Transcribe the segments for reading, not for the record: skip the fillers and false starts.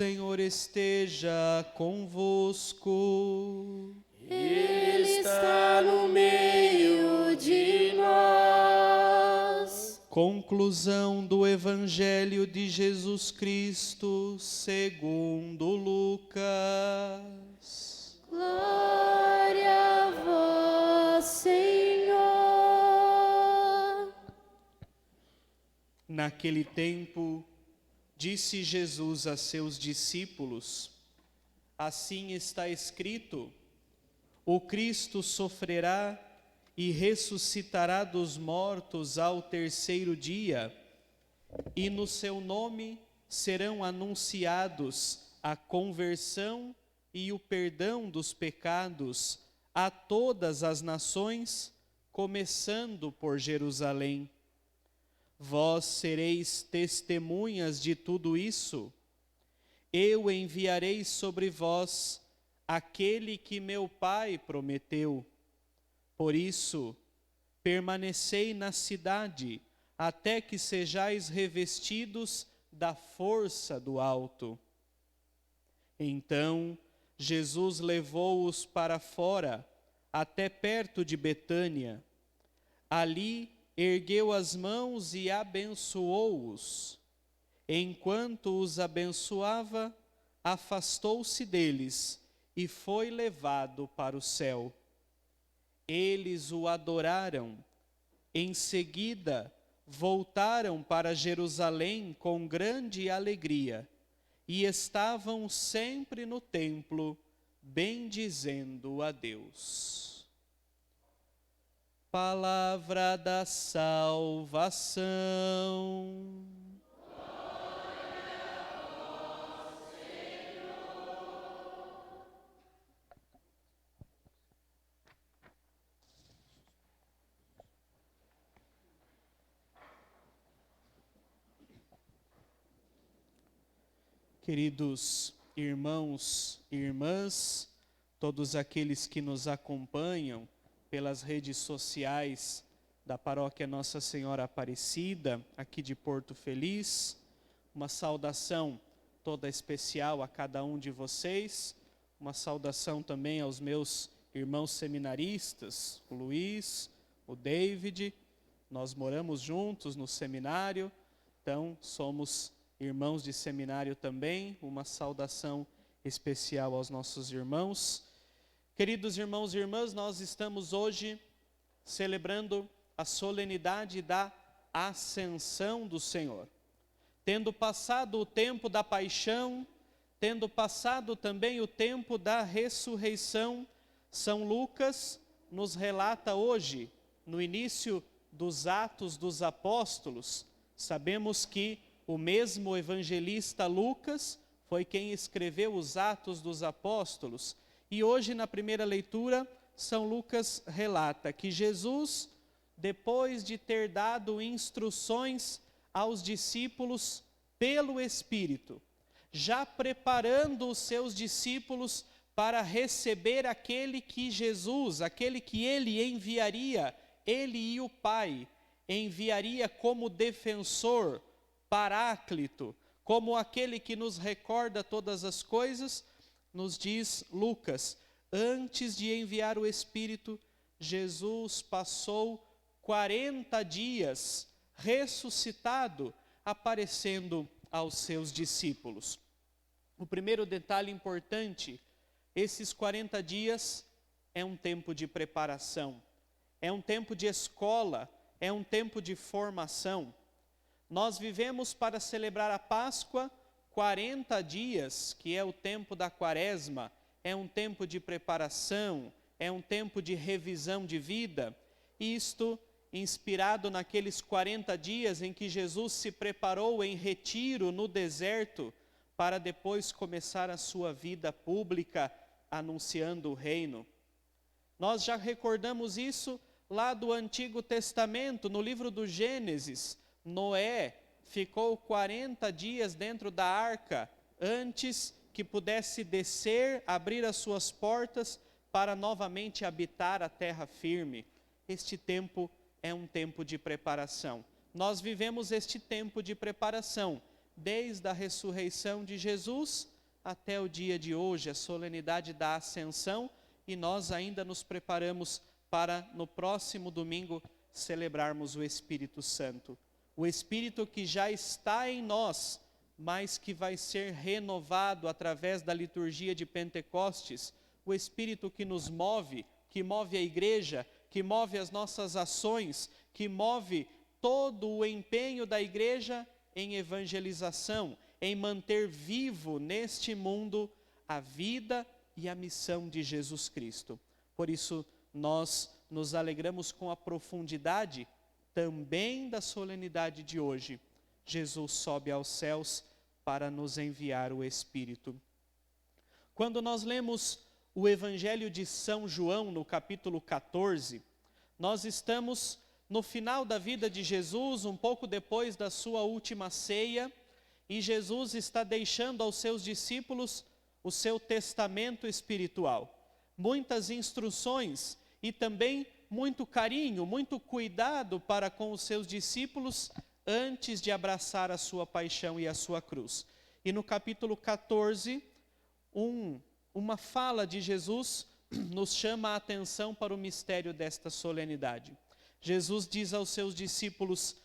Senhor esteja convosco. Ele está no meio de nós. Conclusão do Evangelho de Jesus Cristo segundo Lucas. Glória a vós, Senhor. Naquele tempo, disse Jesus a seus discípulos: assim está escrito: o Cristo sofrerá e ressuscitará dos mortos ao terceiro dia, e no seu nome serão anunciados a conversão e o perdão dos pecados a todas as nações, começando por Jerusalém. Vós sereis testemunhas de tudo isso. Eu enviarei sobre vós aquele que meu Pai prometeu. Por isso, permanecei na cidade, até que sejais revestidos da força do alto. Então, Jesus levou-os para fora, até perto de Betânia. Ali, ergueu as mãos e abençoou-os. Enquanto os abençoava, afastou-se deles e foi levado para o céu. Eles o adoraram. Em seguida, voltaram para Jerusalém com grande alegria e estavam sempre no templo, bendizendo a Deus. Palavra da salvação. Glória a vós, Senhor. Queridos irmãos e irmãs, todos aqueles que nos acompanham pelas redes sociais da Paróquia Nossa Senhora Aparecida, aqui de Porto Feliz, uma saudação toda especial a cada um de vocês, uma saudação também aos meus irmãos seminaristas, o Luiz, o David. Nós moramos juntos no seminário, então somos irmãos de seminário também, uma saudação especial aos nossos irmãos. Queridos irmãos e irmãs, nós estamos hoje celebrando a solenidade da Ascensão do Senhor. Tendo passado o tempo da paixão, tendo passado também o tempo da ressurreição, São Lucas nos relata hoje, no início dos Atos dos Apóstolos, sabemos que o mesmo evangelista Lucas foi quem escreveu os Atos dos Apóstolos. E hoje, na primeira leitura, São Lucas relata que Jesus, depois de ter dado instruções aos discípulos pelo Espírito, já preparando os seus discípulos para receber aquele que Jesus, aquele que ele enviaria, ele e o Pai, enviaria como defensor, Paráclito, como aquele que nos recorda todas as coisas, nos diz Lucas, antes de enviar o Espírito, Jesus passou 40 dias ressuscitado, aparecendo aos seus discípulos. O primeiro detalhe importante, esses 40 dias é um tempo de preparação, é um tempo de escola, é um tempo de formação. Nós vivemos para celebrar a Páscoa 40 dias, que é o tempo da Quaresma, é um tempo de preparação, é um tempo de revisão de vida. Isto inspirado naqueles 40 dias em que Jesus se preparou em retiro no deserto, para depois começar a sua vida pública, anunciando o reino. Nós já recordamos isso lá do Antigo Testamento, no livro do Gênesis. Noé ficou 40 dias dentro da arca, antes que pudesse descer, abrir as suas portas, para novamente habitar a terra firme. Este tempo é um tempo de preparação. Nós vivemos este tempo de preparação, desde a ressurreição de Jesus até o dia de hoje, a solenidade da Ascensão, e nós ainda nos preparamos para, no próximo domingo, celebrarmos o Espírito Santo. O Espírito que já está em nós, mas que vai ser renovado através da liturgia de Pentecostes, o Espírito que nos move, que move a igreja, que move as nossas ações, que move todo o empenho da igreja em evangelização, em manter vivo neste mundo a vida e a missão de Jesus Cristo. Por isso, nós nos alegramos com a profundidade também da solenidade de hoje. Jesus sobe aos céus para nos enviar o Espírito. Quando nós lemos o Evangelho de São João, no capítulo 14, nós estamos no final da vida de Jesus, um pouco depois da sua última ceia, e Jesus está deixando aos seus discípulos o seu testamento espiritual. Muitas instruções e também muito carinho, muito cuidado para com os seus discípulos antes de abraçar a sua paixão e a sua cruz. E no capítulo 14, uma fala de Jesus nos chama a atenção para o mistério desta solenidade. Jesus diz aos seus discípulos: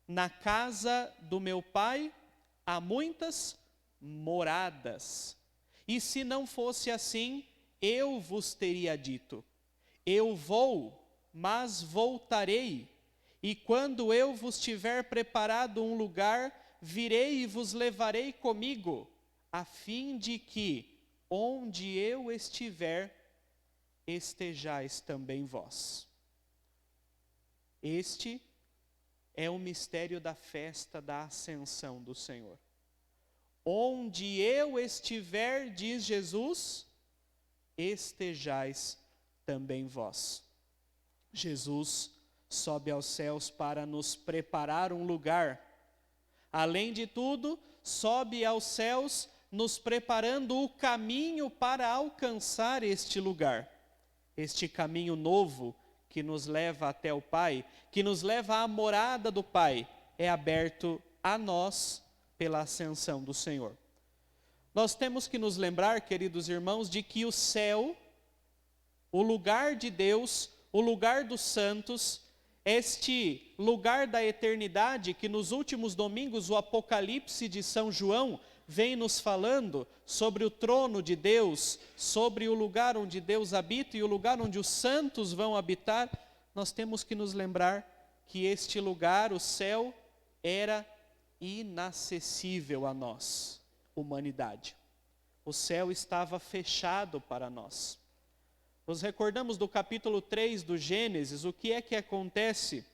na casa do meu Pai há muitas moradas, e se não fosse assim, eu vos teria dito. Eu vou, mas voltarei, e quando eu vos tiver preparado um lugar, virei e vos levarei comigo, a fim de que, onde eu estiver, estejais também vós. Este é o mistério da festa da Ascensão do Senhor. Onde eu estiver, diz Jesus, estejais também vós. Jesus sobe aos céus para nos preparar um lugar. Além de tudo, sobe aos céus nos preparando o caminho para alcançar este lugar. Este caminho novo que nos leva até o Pai, que nos leva à morada do Pai, é aberto a nós pela ascensão do Senhor. Nós temos que nos lembrar, queridos irmãos, de que o céu, o lugar de Deus, o lugar dos santos, este lugar da eternidade que nos últimos domingos o Apocalipse de São João vem nos falando sobre o trono de Deus, sobre o lugar onde Deus habita e o lugar onde os santos vão habitar, nós temos que nos lembrar que este lugar, o céu, era inacessível a nós, humanidade. O céu estava fechado para nós. Nos recordamos do capítulo 3 do Gênesis, o que é que acontece?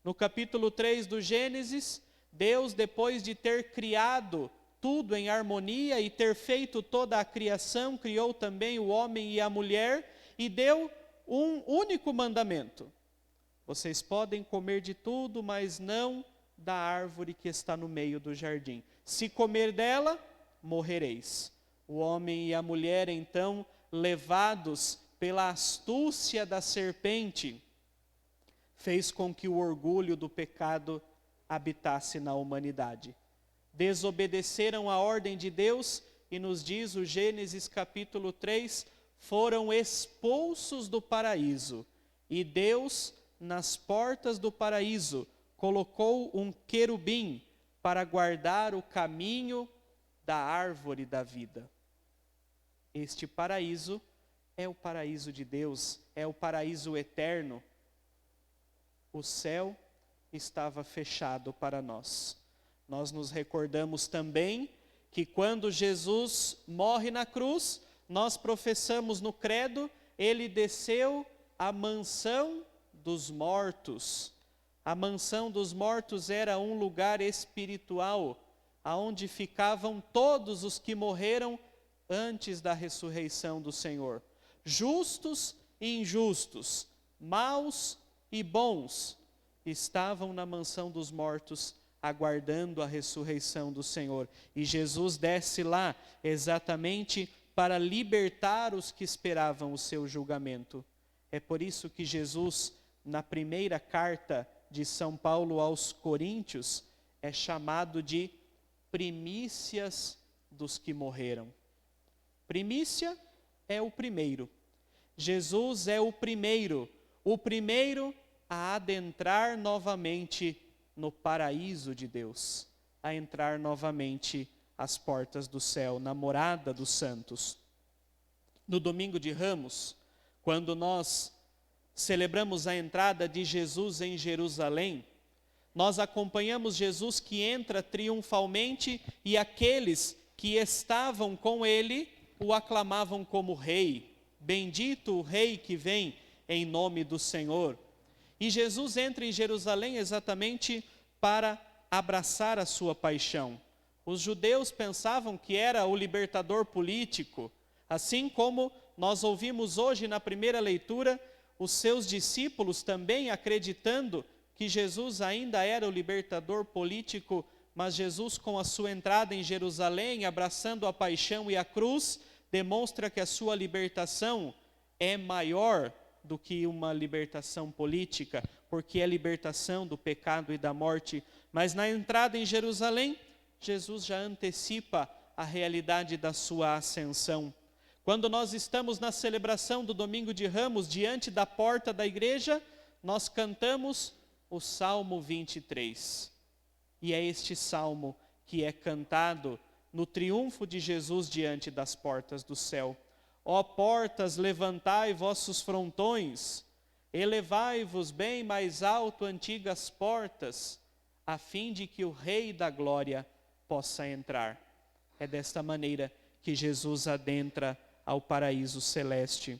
No capítulo 3 do Gênesis, Deus, depois de ter criado tudo em harmonia e ter feito toda a criação, criou também o homem e a mulher e deu um único mandamento. Vocês podem comer de tudo, mas não da árvore que está no meio do jardim. Se comer dela, morrereis. O homem e a mulher, então, levados pela astúcia da serpente, fez com que o orgulho do pecado habitasse na humanidade. Desobedeceram a ordem de Deus e nos diz o Gênesis capítulo 3, foram expulsos do paraíso. E Deus, nas portas do paraíso, colocou um querubim para guardar o caminho da árvore da vida. Este paraíso é o paraíso de Deus, é o paraíso eterno. O céu estava fechado para nós. Nós nos recordamos também que quando Jesus morre na cruz, nós professamos no credo, ele desceu à mansão dos mortos. A mansão dos mortos era um lugar espiritual, aonde ficavam todos os que morreram antes da ressurreição do Senhor. Justos e injustos, maus e bons, estavam na mansão dos mortos, aguardando a ressurreição do Senhor. E Jesus desce lá exatamente para libertar os que esperavam o seu julgamento. É por isso que Jesus, na primeira carta de São Paulo aos Coríntios, é chamado de primícias dos que morreram. Primícia é o primeiro. Jesus é o primeiro a adentrar novamente no paraíso de Deus, a entrar novamente às portas do céu, na morada dos santos. No domingo de Ramos, quando nós celebramos a entrada de Jesus em Jerusalém, nós acompanhamos Jesus que entra triunfalmente e aqueles que estavam com ele o aclamavam como rei. Bendito o rei que vem em nome do Senhor. E Jesus entra em Jerusalém exatamente para abraçar a sua paixão. Os judeus pensavam que era o libertador político, assim como nós ouvimos hoje na primeira leitura, os seus discípulos também acreditando que Jesus ainda era o libertador político, mas Jesus, com a sua entrada em Jerusalém, abraçando a paixão e a cruz, demonstra que a sua libertação é maior do que uma libertação política, porque é libertação do pecado e da morte. Mas na entrada em Jerusalém, Jesus já antecipa a realidade da sua ascensão. Quando nós estamos na celebração do Domingo de Ramos, diante da porta da igreja, nós cantamos o Salmo 23. E é este salmo que é cantado no triunfo de Jesus diante das portas do céu. Ó portas, levantai vossos frontões, elevai-vos bem mais alto, antigas portas, a fim de que o Rei da Glória possa entrar. É desta maneira que Jesus adentra ao paraíso celeste.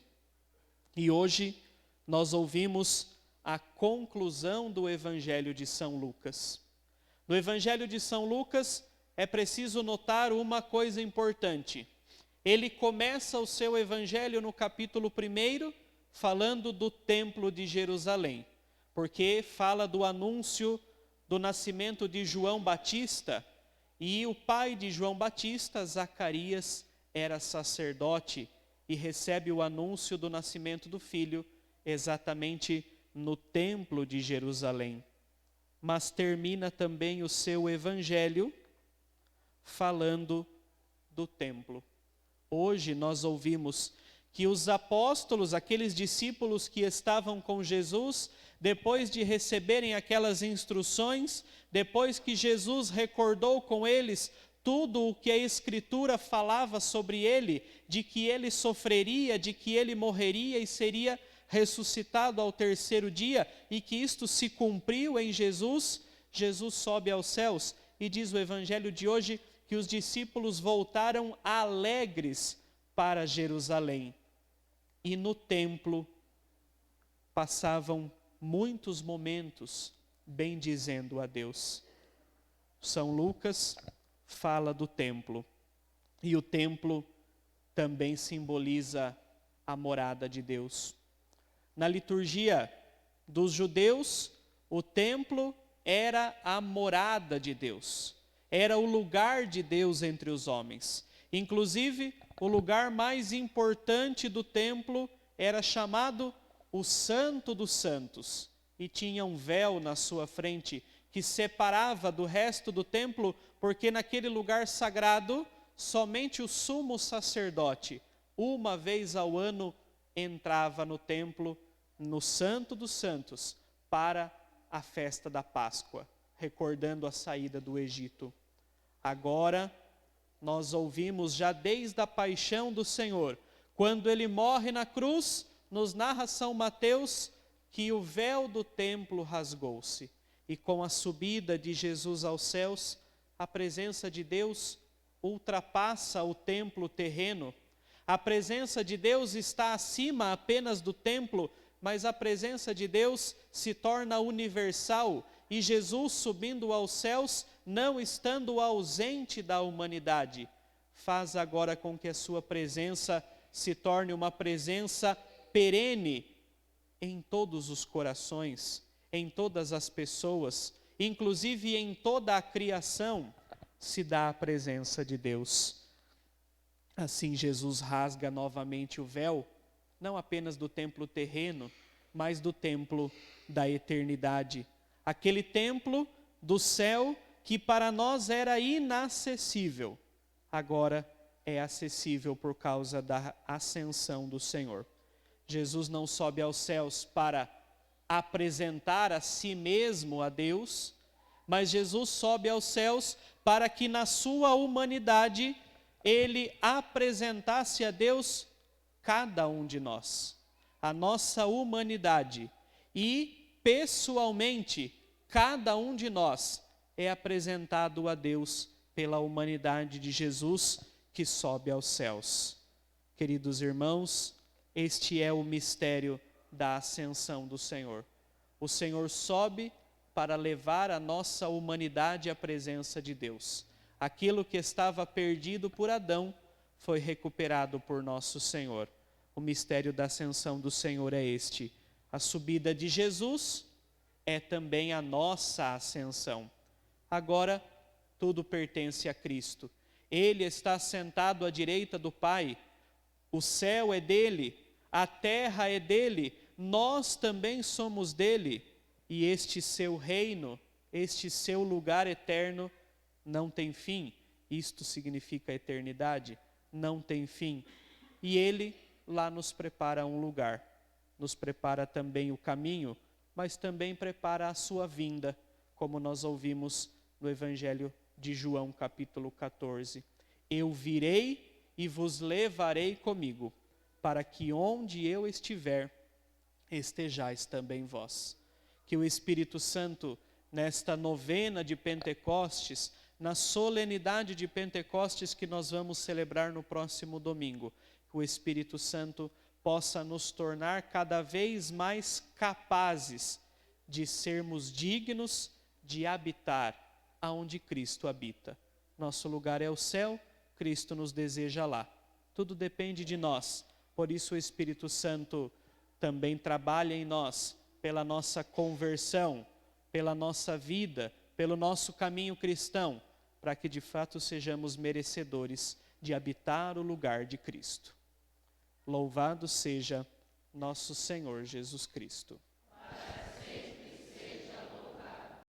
E hoje nós ouvimos a conclusão do Evangelho de São Lucas. No Evangelho de São Lucas é preciso notar uma coisa importante. Ele começa o seu Evangelho no capítulo 1 falando do templo de Jerusalém, porque fala do anúncio do nascimento de João Batista, e o pai de João Batista, Zacarias, era sacerdote e recebe o anúncio do nascimento do filho exatamente no templo de Jerusalém. Mas termina também o seu evangelho falando do templo. Hoje nós ouvimos que os apóstolos, aqueles discípulos que estavam com Jesus, depois de receberem aquelas instruções, depois que Jesus recordou com eles tudo o que a Escritura falava sobre ele, de que ele sofreria, de que ele morreria e seria ressuscitado ao terceiro dia, e que isto se cumpriu em Jesus, Jesus sobe aos céus, e diz o Evangelho de hoje que os discípulos voltaram alegres para Jerusalém. E no templo passavam muitos momentos bendizendo a Deus. São Lucas fala do templo, e o templo também simboliza a morada de Deus. Na liturgia dos judeus, o templo era a morada de Deus, era o lugar de Deus entre os homens. Inclusive, o lugar mais importante do templo era chamado o Santo dos Santos, e tinha um véu na sua frente que separava do resto do templo, porque naquele lugar sagrado, somente o sumo sacerdote, uma vez ao ano, entrava no templo, no Santo dos Santos, para a festa da Páscoa, recordando a saída do Egito. Agora, nós ouvimos já desde a paixão do Senhor, quando ele morre na cruz, nos narra São Mateus, que o véu do templo rasgou-se. E com a subida de Jesus aos céus, a presença de Deus ultrapassa o templo terreno. A presença de Deus está acima apenas do templo, mas a presença de Deus se torna universal. E Jesus, subindo aos céus, não estando ausente da humanidade, faz agora com que a sua presença se torne uma presença perene em todos os corações, em todas as pessoas, inclusive em toda a criação, se dá a presença de Deus. Assim Jesus rasga novamente o véu, não apenas do templo terreno, mas do templo da eternidade. Aquele templo do céu que para nós era inacessível, agora é acessível por causa da ascensão do Senhor. Jesus não sobe aos céus para apresentar a si mesmo a Deus, mas Jesus sobe aos céus para que na sua humanidade ele apresentasse a Deus cada um de nós, a nossa humanidade, e pessoalmente cada um de nós é apresentado a Deus pela humanidade de Jesus que sobe aos céus. Queridos irmãos, este é o mistério da ascensão do Senhor. O Senhor sobe para levar a nossa humanidade à presença de Deus. Aquilo que estava perdido por Adão foi recuperado por nosso Senhor. O mistério da ascensão do Senhor é este. A subida de Jesus é também a nossa ascensão. Agora, tudo pertence a Cristo. Ele está sentado à direita do Pai. O céu é dele, a terra é dele, nós também somos dele. E este seu reino, este seu lugar eterno, não tem fim. Isto significa eternidade, não tem fim. E ele lá nos prepara um lugar, nos prepara também o caminho, mas também prepara a sua vinda, como nós ouvimos no Evangelho de João, capítulo 14. Eu virei e vos levarei comigo, para que onde eu estiver, estejais também vós. Que o Espírito Santo, nesta novena de Pentecostes, na solenidade de Pentecostes que nós vamos celebrar no próximo domingo, que o Espírito Santo possa nos tornar cada vez mais capazes de sermos dignos de habitar aonde Cristo habita. Nosso lugar é o céu, Cristo nos deseja lá. Tudo depende de nós. Por isso o Espírito Santo também trabalha em nós, pela nossa conversão, pela nossa vida, pelo nosso caminho cristão, para que de fato sejamos merecedores de habitar o lugar de Cristo. Louvado seja nosso Senhor Jesus Cristo.